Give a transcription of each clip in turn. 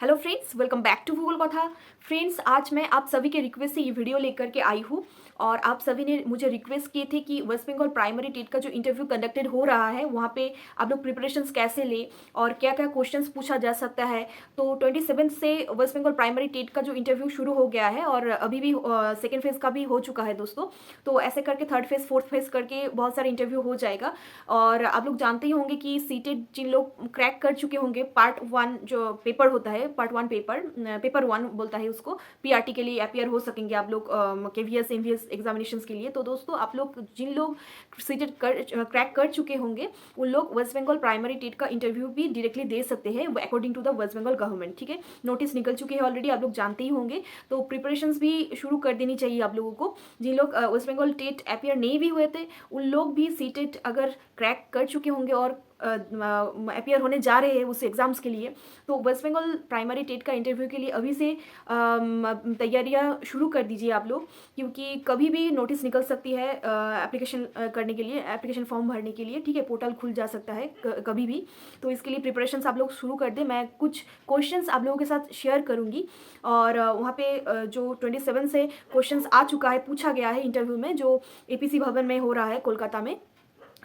Hello friends, welcome back to Bhugol Katha. Friends, आज मैं आप सभी के रिक्वेस्ट से ये वीडियो लेकर के आई हूँ और आप सभी ने मुझे रिक्वेस्ट किए थे कि वेस्ट बंगाल प्राइमरी टेट का जो इंटरव्यू कंडक्टेड हो रहा है वहाँ पे आप लोग प्रिपरेशंस कैसे ले और क्या क्या क्वेश्चंस पूछा जा सकता है। तो 27 से वेस्ट बंगाल प्राइमरी टेट का जो इंटरव्यू शुरू हो गया है और अभी भी सेकेंड फेज़ का भी हो चुका है दोस्तों। तो ऐसे करके थर्ड फेज़ फोर्थ फेज़ करके बहुत सारे इंटरव्यू हो जाएगा। और आप लोग जानते ही होंगे कि सीटेट जिन लोग क्रैक कर चुके होंगे पार्ट 1 जो पेपर होता है, पार्ट 1 पेपर 1 बोलता है उसको, पीआरटी के लिए अपीयर हो सकेंगे आप लोग केवीएस एमवीएस एग्जामिनेशंस के लिए। तो दोस्तों, आप लोग जिन लोग सीटेट क्रैक कर चुके होंगे उन लोग वेस्ट बंगाल प्राइमरी टेट का इंटरव्यू भी डायरेक्टली दे सकते हैं according to the West Bengal government. ठीक है, नोटिस निकल चुके हैं ऑलरेडी, आप लोग जानते ही होंगे। तो प्रिपरेशंस भी शुरू कर देनी चाहिए आप लोगों को। जिन लोग वेस्ट बंगाल टेट अपीयर नहीं भी हुए थे उन लोग भी सीटेट अगर क्रैक कर चुके होंगे और अपीयर होने जा रहे हैं उस एग्ज़ाम्स के लिए, तो वेस्ट बंगाल प्राइमरी टेट का इंटरव्यू के लिए अभी से तैयारियां शुरू कर दीजिए आप लोग, क्योंकि कभी भी नोटिस निकल सकती है एप्लीकेशन करने के लिए, एप्लीकेशन फॉर्म भरने के लिए। ठीक है, पोर्टल खुल जा सकता है कभी भी। तो इसके लिए प्रिपरेशंस आप लोग शुरू कर दें। मैं कुछ क्वेश्चंस आप लोगों के साथ शेयर करूंगी और वहाँ पे जो 27 से क्वेश्चंस आ चुका है, पूछा गया है इंटरव्यू में, जो एपीसी भवन में हो रहा है कोलकाता में।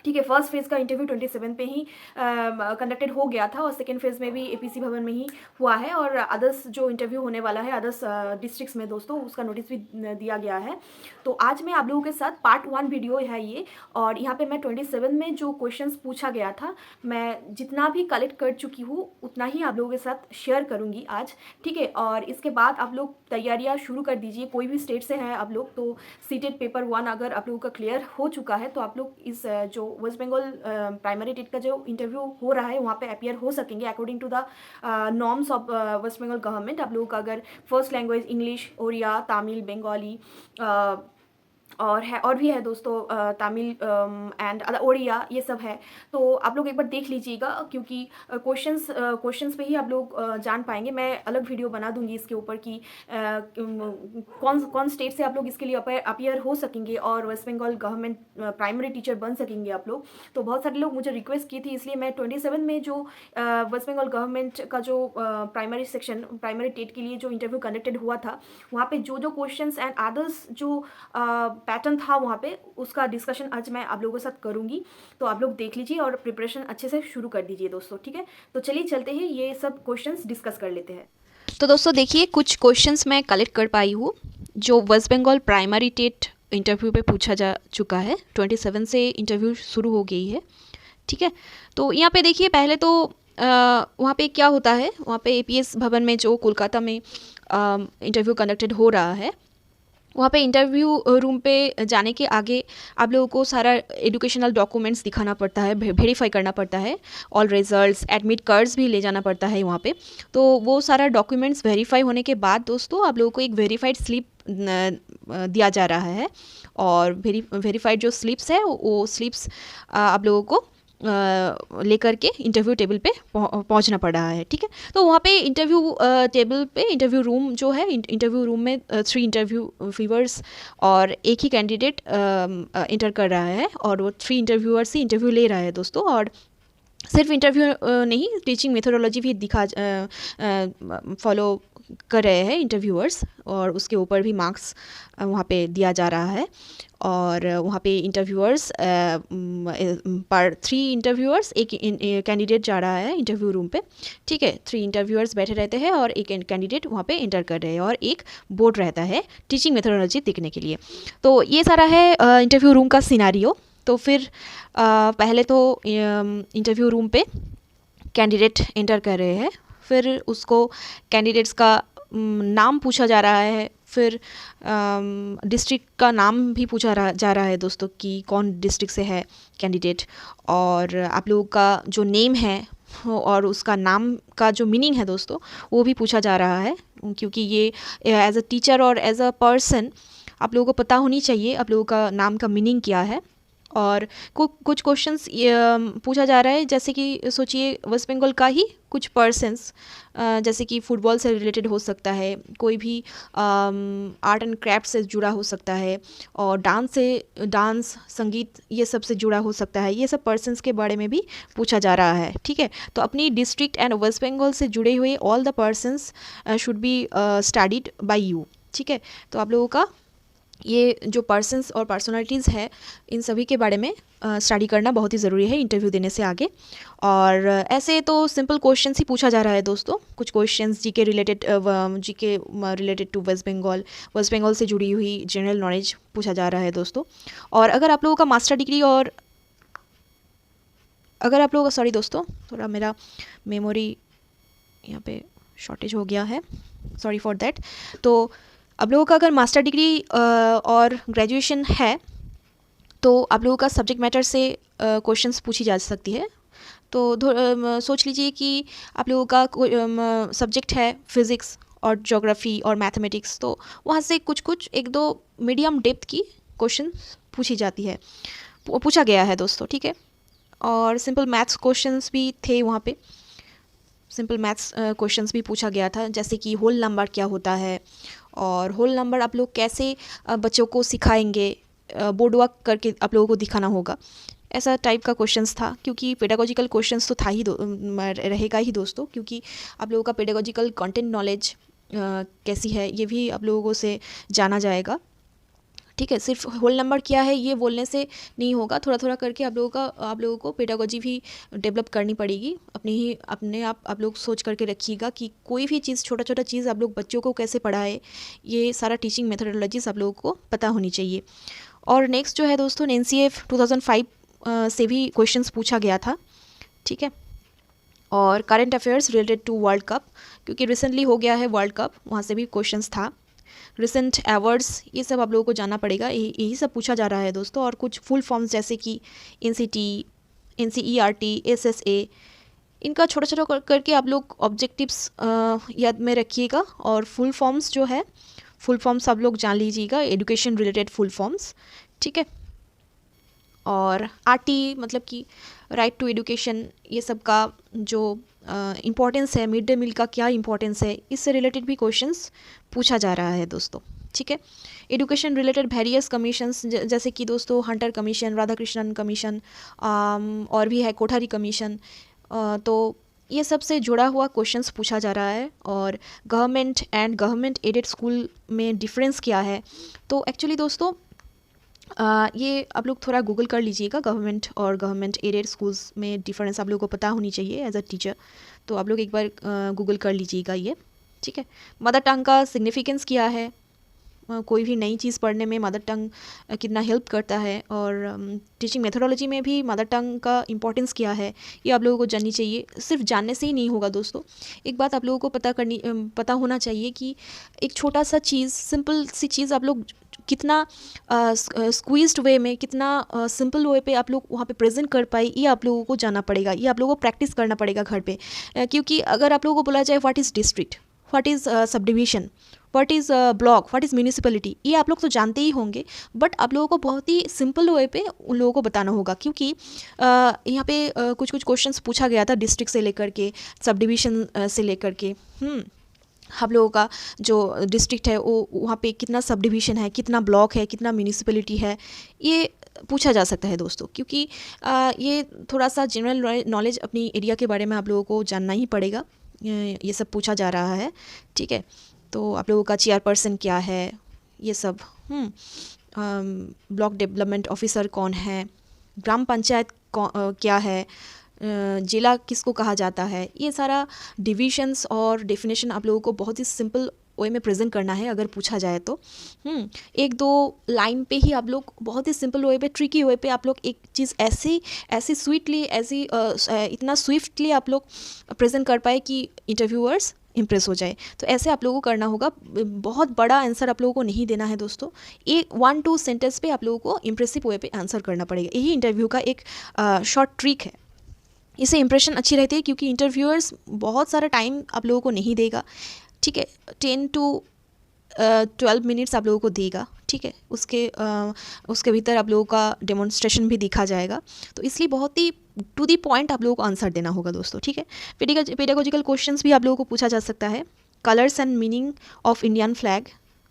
ठीक है, फर्स्ट फेज़ का इंटरव्यू 27 पे ही कंडक्टेड हो गया था और सेकेंड फेज़ में भी एपीसी भवन में ही हुआ है। और अदर्स जो इंटरव्यू होने वाला है अदर्स डिस्ट्रिक्ट्स में दोस्तों, उसका नोटिस भी दिया गया है। तो आज मैं आप लोगों के साथ पार्ट 1 वीडियो है ये, और यहाँ पे मैं 27 में जो क्वेश्चंस पूछा गया था मैं जितना भी कलेक्ट कर चुकी हूँ उतना ही आप लोगों के साथ शेयर करूँगी आज। ठीक है, और इसके बाद आप लोग तैयारियाँ शुरू कर दीजिए। कोई भी स्टेट से है आप लोग, तो सीटेट पेपर 1 अगर आप लोगों का क्लियर हो चुका है तो आप लोग इस जो वेस्ट बंगाल प्राइमरी टेट का जो इंटरव्यू हो रहा है वहाँ पे अपीयर हो सकेंगे according to the norms of West Bengal government. आप लोगों का अगर first language English, Odia, Tamil, Bengali और भी है दोस्तों, तमिल एंड ओडिया, ये सब है। तो आप लोग एक बार देख लीजिएगा, क्योंकि क्वेश्चंस पे ही आप लोग जान पाएंगे। मैं अलग वीडियो बना दूंगी इसके ऊपर कि कौन स्टेट से आप लोग इसके लिए अपीयर हो सकेंगे और West Bengal government primary teacher बन सकेंगे आप लोग। तो बहुत सारे लोग मुझे रिक्वेस्ट की थी, इसलिए मैं 27 में जो वेस्ट बंगाल गवर्नमेंट का जो प्राइमरी सेक्शन प्राइमरी टेट के लिए जो इंटरव्यू कंडक्टेड हुआ था वहाँ पे जो जो क्वेश्चंस एंड अदर्स जो पैटर्न था वहाँ पे, उसका डिस्कशन आज मैं आप लोगों के साथ करूँगी। तो आप लोग देख लीजिए और प्रिपरेशन अच्छे से शुरू कर दीजिए दोस्तों। ठीक है, तो चलिए चलते हैं, ये सब क्वेश्चंस डिस्कस कर लेते हैं। तो दोस्तों देखिए, कुछ क्वेश्चंस मैं कलेक्ट कर पाई हूँ जो West Bengal primary TET interview पे पूछा जा चुका है। 27 से इंटरव्यू शुरू हो गई है। ठीक है, तो यहाँ पे देखिए, पहले तो वहाँ पे क्या होता है, वहाँ पे एपीएस भवन में जो कोलकाता में इंटरव्यू कंडक्टेड हो रहा है, वहाँ पे इंटरव्यू रूम पे जाने के आगे आप लोगों को सारा एजुकेशनल डॉक्यूमेंट्स दिखाना पड़ता है, वेरीफाई करना पड़ता है। ऑल रिजल्ट्स, एडमिट कार्ड्स भी ले जाना पड़ता है वहाँ पे। तो वो सारा डॉक्यूमेंट्स वेरीफाई होने के बाद दोस्तों आप लोगों को एक वेरीफाइड स्लिप दिया जा रहा है। और वेरीफाइड जो स्लिप्स है वो स्लिप्स आप लोगों को लेकर के इंटरव्यू टेबल पे पहुंचना पड़ रहा है। ठीक है, तो वहाँ पे इंटरव्यू टेबल पे इंटरव्यू रूम जो है, इंटरव्यू रूम में 3 इंटरव्यू व्यूअर्स और एक ही कैंडिडेट इंटर कर रहा है और वो 3 इंटरव्यूअर्स ही इंटरव्यू ले रहा है दोस्तों। और सिर्फ इंटरव्यू नहीं, टीचिंग मेथोडोलॉजी भी फॉलो कर रहे हैं इंटरव्यूअर्स, और उसके ऊपर भी मार्क्स वहाँ पे दिया जा रहा है। और वहाँ पे इंटरव्यूअर्स पर 3 इंटरव्यूअर्स, एक कैंडिडेट जा रहा है इंटरव्यू रूम पे। ठीक है, 3 इंटरव्यूअर्स बैठे रहते हैं और एक कैंडिडेट वहाँ पे इंटर कर रहे हैं और एक बोर्ड रहता है टीचिंग मेथोडोलॉजी देखने के लिए। तो ये सारा है इंटरव्यू रूम का सिनारियो। तो फिर पहले तो इंटरव्यू रूम पे कैंडिडेट इंटर कर रहे हैं, फिर उसको कैंडिडेट्स का नाम पूछा जा रहा है, फिर डिस्ट्रिक्ट का नाम भी पूछा जा रहा है दोस्तों कि कौन डिस्ट्रिक्ट से है कैंडिडेट, और आप लोगों का जो नेम है और उसका नाम का जो मीनिंग है दोस्तों वो भी पूछा जा रहा है। क्योंकि ये एज अ टीचर और एज अ पर्सन आप लोगों को पता होनी चाहिए आप लोगों का नाम का मीनिंग क्या है। और कुछ क्वेश्चंस पूछा जा रहा है, जैसे कि सोचिए वेस्ट बंगाल का ही कुछ पर्सन्स, जैसे कि फुटबॉल से रिलेटेड हो सकता है, कोई भी आर्ट एंड क्राफ्ट से जुड़ा हो सकता है, और डांस संगीत ये सब से जुड़ा हो सकता है। ये सब पर्सन्स के बारे में भी पूछा जा रहा है, ठीक है। तो अपनी डिस्ट्रिक्ट एंड वेस्ट बंगाल से जुड़े हुए all the persons should be studied by you, ठीक है। तो आप लोगों का ये जो पर्सन्स और पर्सनालिटीज़ है, इन सभी के बारे में स्टडी करना बहुत ही ज़रूरी है इंटरव्यू देने से आगे। और ऐसे तो सिंपल क्वेश्चंस ही पूछा जा रहा है दोस्तों, कुछ questions GK related to West Bengal से जुड़ी हुई जनरल नॉलेज पूछा जा रहा है दोस्तों। और अगर आप लोगों का मास्टर डिग्री और अगर आप लोगों का, सॉरी दोस्तों, थोड़ा मेरा मेमोरी यहाँ पे शॉर्टेज हो गया है, सॉरी फॉर दैट। तो आप लोगों का अगर मास्टर डिग्री और ग्रेजुएशन है तो आप लोगों का सब्जेक्ट मैटर से क्वेश्चंस पूछी जा सकती है। तो सोच लीजिए कि आप लोगों का सब्जेक्ट है फिज़िक्स और ज्योग्राफी और मैथमेटिक्स, तो वहाँ से कुछ एक दो मीडियम डेप्थ की क्वेश्चन पूछी जाती है, पूछा गया है दोस्तों, ठीक है। और सिंपल मैथ्स क्वेश्चंस भी थे वहाँ पे, सिंपल मैथ्स क्वेश्चंस भी पूछा गया था, जैसे कि होल नंबर क्या होता है, और होल नंबर आप लोग कैसे बच्चों को सिखाएंगे, बोर्ड वर्क करके आप लोगों को दिखाना होगा, ऐसा टाइप का क्वेश्चंस था। क्योंकि पेडागोजिकल क्वेश्चंस तो था ही रहेगा ही दोस्तों, क्योंकि आप लोगों का पेडागोजिकल कंटेंट नॉलेज कैसी है ये भी आप लोगों से जाना जाएगा, ठीक है। सिर्फ होल नंबर क्या है ये बोलने से नहीं होगा, थोड़ा थोड़ा करके आप लोगों को पेडागोजी भी डेवलप करनी पड़ेगी। अपने आप लोग सोच करके रखिएगा कि कोई भी चीज़, छोटा छोटा चीज़ आप लोग बच्चों को कैसे पढ़ाए, ये सारा टीचिंग मेथडोलॉजीज आप लोगों को पता होनी चाहिए। और नेक्स्ट जो है दोस्तों, NCF 2005 से भी क्वेश्चंस पूछा गया था, ठीक है। और current affairs related to world cup, क्योंकि रिसेंटली हो गया है वर्ल्ड कप, वहाँ से भी क्वेश्चंस था। रिसेंट अवार्ड्स, ये सब आप लोगों को जानना पड़ेगा, यही सब पूछा जा रहा है दोस्तों। और कुछ फुल फॉर्म्स जैसे कि NCT, NCERT, SSA, इनका छोटा छोटा करके आप लोग ऑब्जेक्टिव्स याद में रखिएगा। और फुल फॉर्म्स जो है, फुल फॉर्म्स आप लोग जान लीजिएगा, एजुकेशन रिलेटेड फुल फॉर्म्स, ठीक है। और RT मतलब कि राइट टू एजुकेशन, ये सब का जो इम्पोर्टेंस है, मिड डे मील का क्या इम्पोर्टेंस है, इससे रिलेटेड भी क्वेश्चंस पूछा जा रहा है दोस्तों, ठीक है। एजुकेशन रिलेटेड वेरियस कमीशंस, जैसे कि दोस्तों हंटर कमीशन, राधाकृष्णन कमीशन, और भी है कोठारी कमीशन, तो ये सब से जुड़ा हुआ क्वेश्चंस पूछा जा रहा है। और government and government aided school में डिफरेंस क्या है, तो एक्चुअली दोस्तों ये आप लोग थोड़ा गूगल कर लीजिएगा, गवर्नमेंट और गवर्नमेंट एडेड स्कूल्स में डिफरेंस आप लोगों को पता होनी चाहिए एज अ टीचर, तो आप लोग एक बार गूगल कर लीजिएगा ये, ठीक है। मदर टंग का सिग्निफिकेंस क्या है, कोई भी नई चीज़ पढ़ने में मदर टंग कितना हेल्प करता है, और टीचिंग मेथोडोलॉजी में भी मदर टंग का इम्पोर्टेंस क्या है, ये आप लोगों को जाननी चाहिए। सिर्फ जानने से ही नहीं होगा दोस्तों, एक बात आप लोगों को पता होना चाहिए कि एक छोटा सा चीज़, सिंपल सी चीज़ आप लोग कितना स्क्वीज्ड वे में, कितना सिंपल वे पे आप लोग वहाँ पे प्रेजेंट कर पाए, ये आप लोगों को जानना पड़ेगा, ये आप लोगों को प्रैक्टिस करना पड़ेगा घर पे। क्योंकि अगर आप लोगों को बोला जाए what is district, what is sub division, what is block, what is municipality, ये आप लोग तो जानते ही होंगे, बट आप लोगों को बहुत ही सिंपल वे पे उन लोगों को बताना होगा। क्योंकि यहाँ पे कुछ क्वेश्चंस पूछा गया था डिस्ट्रिक्ट से लेकर के, सब डिविजन से लेकर के, आप लोगों का जो डिस्ट्रिक्ट है वो वहाँ पे कितना सब डिवीज़न है, कितना ब्लॉक है, कितना म्यूनिसिपलिटी है, ये पूछा जा सकता है दोस्तों। क्योंकि ये थोड़ा सा जनरल नॉलेज अपनी एरिया के बारे में आप लोगों को जानना ही पड़ेगा, ये सब पूछा जा रहा है, ठीक है। तो आप लोगों का चेयरपर्सन क्या है, ये सब, ब्लॉक डेवलपमेंट ऑफिसर कौन है, ग्राम पंचायत क्या है, जिला किसको कहा जाता है, ये सारा डिविजन्स और डेफिनेशन आप लोगों को बहुत ही सिंपल वे में प्रेजेंट करना है अगर पूछा जाए तो। एक दो लाइन पे ही आप लोग बहुत ही सिंपल वे पे, ट्रिकी वे पे आप लोग एक चीज़ ऐसी स्वीटली, इतना स्विफ्टली आप लोग प्रेजेंट कर पाए कि इंटरव्यूअर्स इम्प्रेस हो जाए। तो ऐसे आप लोगों को करना होगा, बहुत बड़ा आंसर आप लोगों को नहीं देना है दोस्तों, एक 1-2 सेंटेंस पे आप लोगों को इम्प्रेसिव वे पे आंसर करना पड़ेगा। यही इंटरव्यू का एक शॉर्ट ट्रिक है, इससे इंप्रेशन अच्छी रहती है। क्योंकि इंटरव्यूअर्स बहुत सारा टाइम आप लोगों को नहीं देगा, ठीक है, 10 to 12 मिनट्स आप लोगों को देगा, ठीक है, उसके भीतर आप लोगों का डेमोन्स्ट्रेशन भी दिखा जाएगा। तो इसलिए बहुत ही टू दी पॉइंट आप लोगों को आंसर देना होगा दोस्तों, ठीक है। पेडागोजिकल क्वेश्चंस भी आप लोगों को पूछा जा सकता है। Colours and meaning of Indian flag,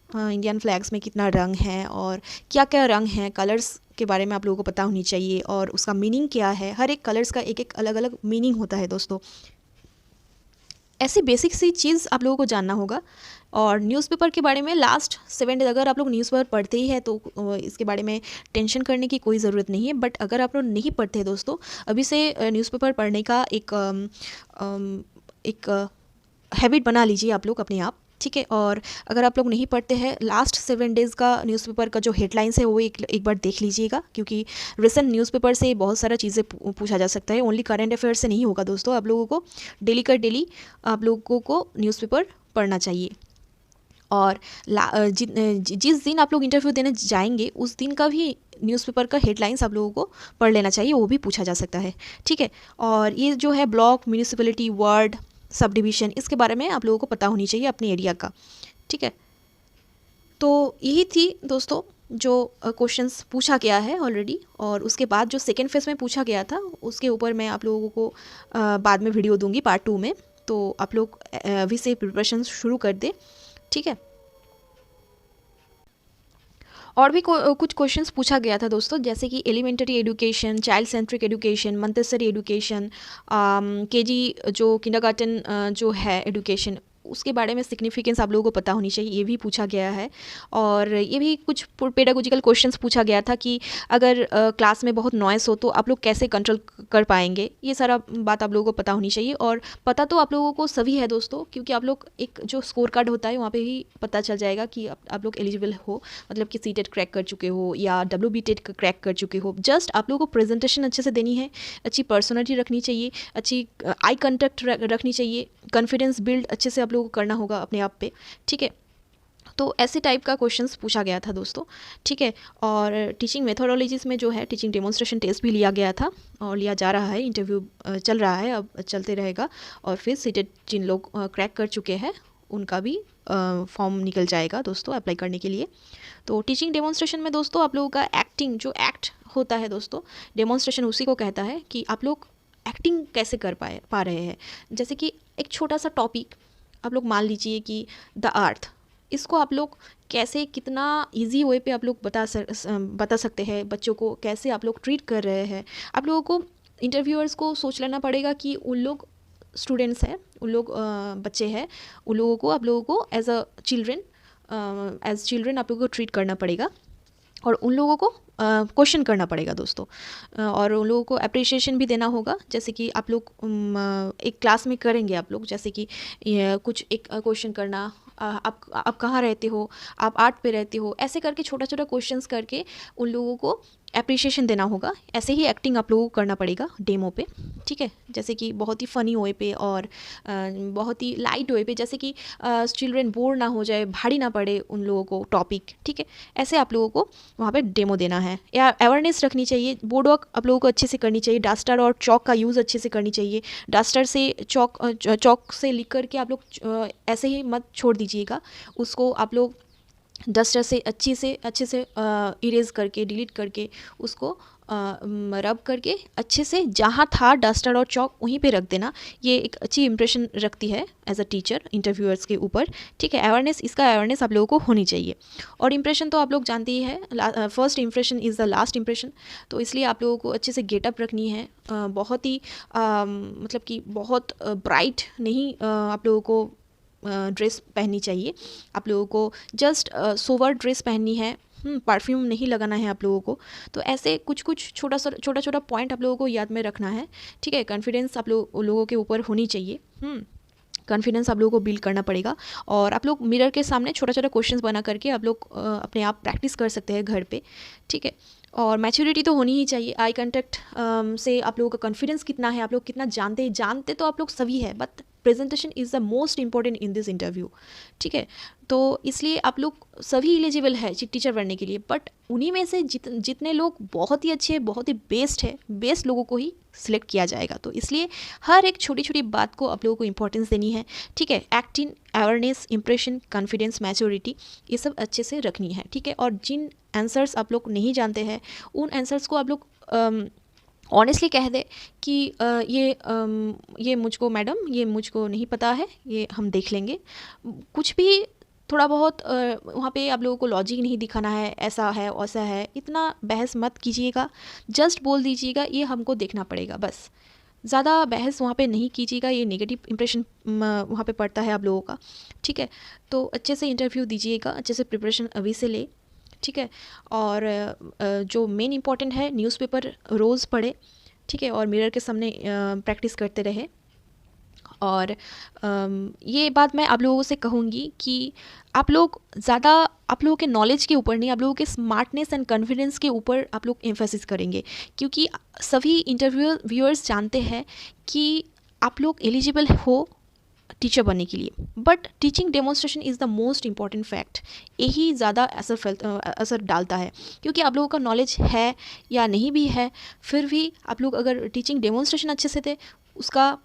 Indian flags में कितना रंग है और क्या क्या रंग हैं, कलर्स के बारे में आप लोगों को पता होनी चाहिए और उसका मीनिंग क्या है। हर एक कलर्स का एक एक अलग अलग मीनिंग होता है दोस्तों। ऐसी बेसिक सी चीज़ आप लोगों को जानना होगा। और न्यूज़पेपर के बारे में लास्ट 7 डेज अगर आप लोग न्यूज़पेपर पढ़ते ही है तो इसके बारे में टेंशन करने की कोई ज़रूरत नहीं है। बट अगर आप लोग नहीं पढ़ते दोस्तों, अभी से न्यूज़पेपर पढ़ने का एक हैबिट बना लीजिए आप लोग अपने आप, ठीक है। और अगर आप लोग नहीं पढ़ते हैं, लास्ट 7 डेज़ का न्यूज़पेपर का जो हेडलाइंस है वो एक बार देख लीजिएगा, क्योंकि रिसेंट न्यूज़पेपर से बहुत सारा चीज़ें पूछा जा सकता है। ओनली करंट अफेयर से नहीं होगा दोस्तों। आप लोगों को डेली का डेली आप लोगों को न्यूज़पेपर पढ़ना चाहिए। और जिस दिन आप लोग इंटरव्यू देने जाएंगे उस दिन का भी न्यूज़पेपर का हेडलाइंस आप लोगों को पढ़ लेना चाहिए, वो भी पूछा जा सकता है, ठीक है। और ये जो है block, municipality, ward, sub division, इसके बारे में आप लोगों को पता होनी चाहिए अपने एरिया का, ठीक है। तो यही थी दोस्तों जो क्वेश्चंस पूछा गया है ऑलरेडी। और उसके बाद जो सेकेंड फेज में पूछा गया था उसके ऊपर मैं आप लोगों को बाद में वीडियो दूंगी पार्ट 2 में। तो आप लोग अभी से प्रिपरेशन शुरू कर दें, ठीक है। और भी कुछ क्वेश्चंस पूछा गया था दोस्तों, जैसे कि elementary education, child centric education, Montessori education, KG जो किंडरगार्टन जो है एजुकेशन, उसके बारे में सिग्निफिकेंस आप लोगों को पता होनी चाहिए, ये भी पूछा गया है। और ये भी कुछ पेडागोजिकल क्वेश्चंस पूछा गया था कि अगर क्लास में बहुत नॉइस हो तो आप लोग कैसे कंट्रोल कर पाएंगे, ये सारा बात आप लोगों को पता होनी चाहिए। और पता तो आप लोगों को सभी है दोस्तों, क्योंकि आप लोग एक जो स्कोर कार्ड होता है वहाँ पे ही पता चल जाएगा कि आप लोग एलिजिबल हो, मतलब कि सीटेट क्रैक कर चुके हो या WBTET क्रैक कर चुके हो। जस्ट आप लोगों को प्रेजेंटेशन अच्छे से देनी है, अच्छी पर्सनैलिटी रखनी चाहिए, अच्छी आई कंटेक्ट रखनी चाहिए, कॉन्फिडेंस बिल्ड अच्छे से आप लोगों को करना होगा अपने आप पे, ठीक है। तो ऐसे टाइप का क्वेश्चंस पूछा गया था दोस्तों, ठीक है। और टीचिंग मेथोडोलॉजीज में जो है टीचिंग डेमोन्स्ट्रेशन टेस्ट भी लिया गया था और लिया जा रहा है, इंटरव्यू चल रहा है, अब चलते रहेगा। और फिर सीटेट जिन लोग क्रैक कर चुके हैं उनका भी फॉर्म निकल जाएगा दोस्तों अप्लाई करने के लिए। तो टीचिंग डेमोन्स्ट्रेशन में दोस्तों आप लोगों का एक्टिंग, जो एक्ट होता है दोस्तों, डेमोन्स्ट्रेशन उसी को कहता है कि आप लोग एक्टिंग कैसे कर पा रहे हैं। जैसे कि एक छोटा सा टॉपिक आप लोग मान लीजिए कि द अर्थ, इसको आप लोग कैसे कितना इजी वे पे आप लोग बता सकते हैं बच्चों को, कैसे आप लोग ट्रीट कर रहे हैं। आप लोगों को इंटरव्यूअर्स को सोच लेना पड़ेगा कि उन लोग स्टूडेंट्स हैं, उन लोग बच्चे हैं, उन लोगों को आप लोगों को एज चिल्ड्रन आप लोगों को ट्रीट करना पड़ेगा और उन लोगों को क्वेश्चन करना पड़ेगा दोस्तों। और उन लोगों को अप्रिशिएशन भी देना होगा, जैसे कि आप लोग एक क्लास में करेंगे आप लोग, जैसे कि कुछ एक क्वेश्चन करना, आप कहाँ रहते हो, आप आर्ट पे रहते हो, ऐसे करके छोटा छोटा क्वेश्चंस करके उन लोगों को अप्रिशिएशन देना होगा। ऐसे ही एक्टिंग आप लोगों को करना पड़ेगा डेमो पे, ठीक है। जैसे कि बहुत ही फ़नी वे पे और बहुत ही लाइट वे पे, जैसे कि चिल्ड्रन बोर ना हो जाए, भारी ना पड़े उन लोगों को टॉपिक, ठीक है। ऐसे आप लोगों को वहाँ पे डेमो देना है। या अवेयरनेस रखनी चाहिए, बोर्ड वर्क आप लोगों को अच्छे से करनी चाहिए, डस्टर और चौक का यूज़ अच्छे से करनी चाहिए। डस्टर से चौक से लिख करके आप लोग ऐसे ही मत छोड़ दीजिएगा, उसको आप लोग डस्टर से अच्छे से इरेज करके, डिलीट करके, उसको रब करके अच्छे से जहाँ था डस्टर और चौक वहीं पे रख देना। ये एक अच्छी इंप्रेशन रखती है एज अ टीचर इंटरव्यूअर्स के ऊपर, ठीक है। इसका अवेयरनेस आप लोगों को होनी चाहिए। और इंप्रेशन तो आप लोग जानते ही है, first impression is the last impression. तो इसलिए आप लोगों को अच्छे से गेटअप रखनी है, बहुत ही मतलब कि बहुत ब्राइट नहीं आप लोगों को ड्रेस पहननी चाहिए। आप लोगों को जस्ट सोवर ड्रेस पहननी है, परफ्यूम नहीं लगाना है आप लोगों को। तो ऐसे कुछ छोटा पॉइंट आप लोगों को याद में रखना है, ठीक है। कॉन्फिडेंस आप लोगों के ऊपर होनी चाहिए, कॉन्फिडेंस आप लोगों को बिल्ड करना पड़ेगा। और आप लोग मिरर के सामने छोटा क्वेश्चंस बना करके आप लोग अपने आप प्रैक्टिस कर सकते हैं घर पे, ठीक है। और मैच्योरिटी तो होनी ही चाहिए। आई कांटेक्ट से आप लोगों का कॉन्फिडेंस कितना है, आप लोग कितना जानते तो आप लोग सभी है, but presentation is the most important in this interview, ठीक है। तो इसलिए आप लोग सभी एलिजिबल है टीचर बनने के लिए, बट उन्हीं में से जितने लोग बहुत ही अच्छे, बहुत ही बेस्ट लोगों को ही सिलेक्ट किया जाएगा। तो इसलिए हर एक छोटी छोटी बात को आप लोगों को इंपॉर्टेंस देनी है, ठीक है। Acting, awareness, impression, confidence, maturity, ये सब अच्छे से रखनी है, ठीक है। और जिन आंसर्स आप लोग नहीं जानते हैं उन आंसर्स को आप लोग ऑनेस्टली कह दे कि ये मुझको मैडम, ये मुझको नहीं पता है, ये हम देख लेंगे। कुछ भी थोड़ा बहुत वहाँ पे आप लोगों को लॉजिक नहीं दिखाना है, ऐसा है वैसा है, इतना बहस मत कीजिएगा, जस्ट बोल दीजिएगा ये हमको देखना पड़ेगा, बस। ज़्यादा बहस वहाँ पे नहीं कीजिएगा, ये नेगेटिव इंप्रेशन वहाँ पे पड़ता है आप लोगों का, ठीक है। तो अच्छे से इंटरव्यू दीजिएगा, अच्छे से प्रिपरेशन अभी से ले, ठीक है। और जो मेन इंपॉर्टेंट है, न्यूज़पेपर रोज़ पढ़े, ठीक है। और मिरर के सामने प्रैक्टिस करते रहे। और ये बात मैं आप लोगों से कहूँगी कि आप लोग ज़्यादा आप लोगों के नॉलेज के ऊपर नहीं, आप लोगों के स्मार्टनेस एंड कॉन्फिडेंस के ऊपर आप लोग एम्फेसिस करेंगे, क्योंकि सभी इंटरव्यूअर्स जानते हैं कि आप लोग एलिजिबल हो टीचर बनने के लिए, but teaching demonstration is the most important fact. यही ज़्यादा असर डालता है, क्योंकि आप लोगों का नॉलेज है या नहीं भी है, फिर भी आप लोग अगर टीचिंग डेमोन्स्ट्रेशन अच्छे से थे, उसका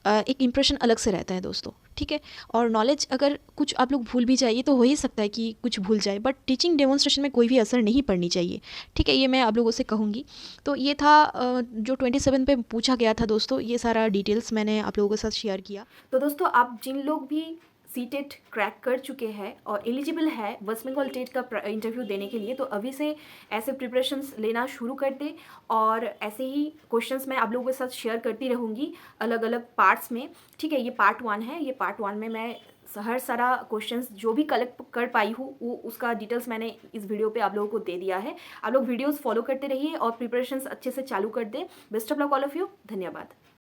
एक इम्प्रेशन अलग से रहता है दोस्तों, ठीक है। और नॉलेज अगर कुछ आप लोग भूल भी जाइए तो हो ही सकता है कि कुछ भूल जाए, बट टीचिंग डेमोन्स्ट्रेशन में कोई भी असर नहीं पड़नी चाहिए, ठीक है। ये मैं आप लोगों से कहूँगी। तो ये था जो 27 पे पूछा गया था दोस्तों, ये सारा डिटेल्स मैंने आप लोगों के साथ शेयर किया। तो दोस्तों, आप जिन लोग भी सीटेट क्रैक कर चुके हैं और एलिजिबल है वेस्ट बंगाल टेट का इंटरव्यू देने के लिए, तो अभी से ऐसे प्रिपरेशंस लेना शुरू कर दे। और ऐसे ही क्वेश्चंस मैं आप लोगों के साथ शेयर करती रहूँगी अलग अलग पार्ट्स में, ठीक है। ये पार्ट 1 है, ये पार्ट 1 में मैं हर सारा क्वेश्चंस जो भी कलेक्ट कर पाई हूँ वो उसका डिटेल्स मैंने इस वीडियो पे आप लोगों को दे दिया है। आप लोग वीडियोस फॉलो करते रहिए और प्रिपरेशंस अच्छे से चालू कर दें। Best of luck all of you. धन्यवाद।